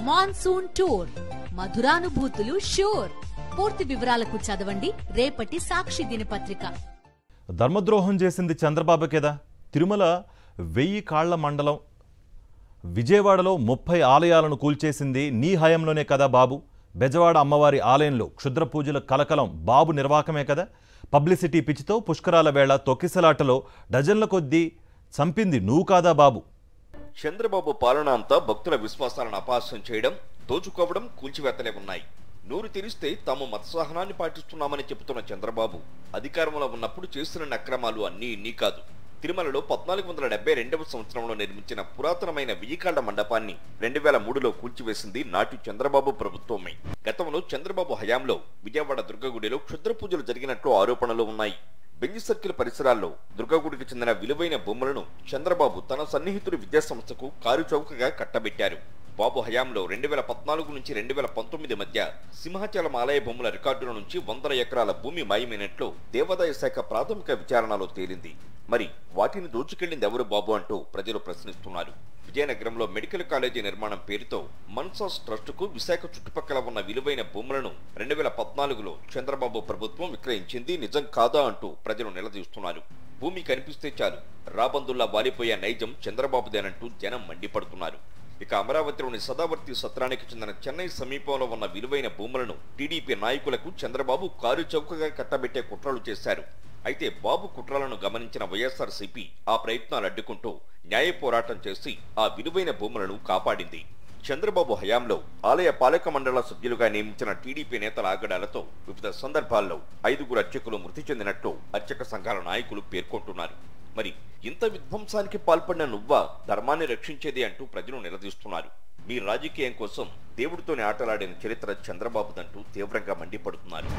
Monsoon tour, మధురానుభూతులు sure. పూర్తి వివరాలకు చదవండి రేపటి సాక్షి దినపత్రిక. ధర్మద్రోహం చేసింది చంద్రబాబు కదా. తిరుమల 1000 కాళ్ల మండలం విజయవాడలో 30 ఆలయాలను కూల్చేసింది నీ హయాంలోనే కదా బాబు. బెజవాడ అమ్మవారి ఆలయంలో క్షుద్ర పూజల కలకలం బాబు నిర్వాకమే కదా. పబ్లిసిటీ పిచ్చితో పుష్కరాల వేళ తొక్కిసలాటలో డజన్ల కొద్దీ చంపింది నువ్వు కాదా బాబు. చంద్రబాబు పాలన అంతా భక్తుల విశ్వాసాలను అపహాస్యం చేయడం, దోచుకోవడం, కూల్చివేతలే ఉన్నాయి. నూరు తెరిస్తే తాము మతసహనాన్ని పాటిస్తున్నామని చెబుతున్న చంద్రబాబు అధికారంలో ఉన్నప్పుడు చేస్తున్న అక్రమాలు అన్నీ ఇన్ని కాదు. తిరుమలలో 1472వ సంవత్సరంలో నిర్మించిన పురాతనమైన 1000 కాళ్ల మండపాన్ని 2003లో కూల్చివేసింది నాటి చంద్రబాబు ప్రభుత్వమే. గతంలో చంద్రబాబు హయాంలో విజయవాడ దుర్గగుడిలో క్షుద్ర పూజలు జరిగినట్లు ఆరోపణలు ఉన్నాయి. బెంజ్ సర్కిల్ పరిసరాల్లో దుర్గగుడికి చెందిన విలువైన బొమ్మలను చంద్రబాబు తన సన్నిహితుడి విద్యాసంస్థకు కారు చౌకగా కట్టబెట్టారు. బాబు హయాంలో 2014 నుంచి 2019 మధ్య సింహాచలం ఆలయ బొమ్మల రికార్డుల నుంచి 100 ఎకరాల భూమి మాయమైనట్లు దేవాదాయ శాఖ ప్రాథమిక విచారణలో తేలింది. మరి వాటిని దోచుకెళ్లింది ఎవరు బాబు అంటూ ప్రజలు ప్రశ్నిస్తున్నారు. విజయనగరంలో మెడికల్ కాలేజీ నిర్మాణం పేరుతో మన్సాస్ ట్రస్టుకు విశాఖ చుట్టుపక్కల ఉన్న విలువైన భూములను 2014లో చంద్రబాబు ప్రభుత్వం విక్రయించింది నిజం కాదా అంటూ ప్రజలు నిలదీస్తున్నారు. భూమి కనిపిస్తే చాలు రాబందుల్లా వాలిపోయే నైజం చంద్రబాబుదేనంటూ జనం మండిపడుతున్నారు. ఇక అమరావతిలోని సదావర్తి సత్రానికి చెందిన చెన్నై సమీపంలో ఉన్న విలువైన భూములను టీడీపీ నాయకులకు చంద్రబాబు కారు చౌకగా కట్టబెట్టే కుట్రలు చేశారు. అయితే బాబు కుట్రలను గమనించిన వైఎస్ఆర్సీపీ ఆ ప్రయత్నాలు అడ్డుకుంటూ న్యాయ పోరాటం చేసి ఆ విలువైన భూములను కాపాడింది. చంద్రబాబు హయాంలో ఆలయ పాలక మండల సభ్యులుగా నియమించిన టీడీపీ నేతల ఆగడాలతో వివిధ సందర్భాల్లో 5గురు అర్చకులు మృతి చెందినట్లు అర్చక సంఘాల నాయకులు పేర్కొంటున్నారు. మరి ఇంత విధ్వంసానికి పాల్పడిన నువ్వా ధర్మాన్ని రక్షించేది అంటూ ప్రజలు నిలదీస్తున్నారు. మీ రాజకీయం కోసం దేవుడితోనే ఆటలాడిన చరిత్ర చంద్రబాబుదంటూ తీవ్రంగా మండిపడుతున్నారు.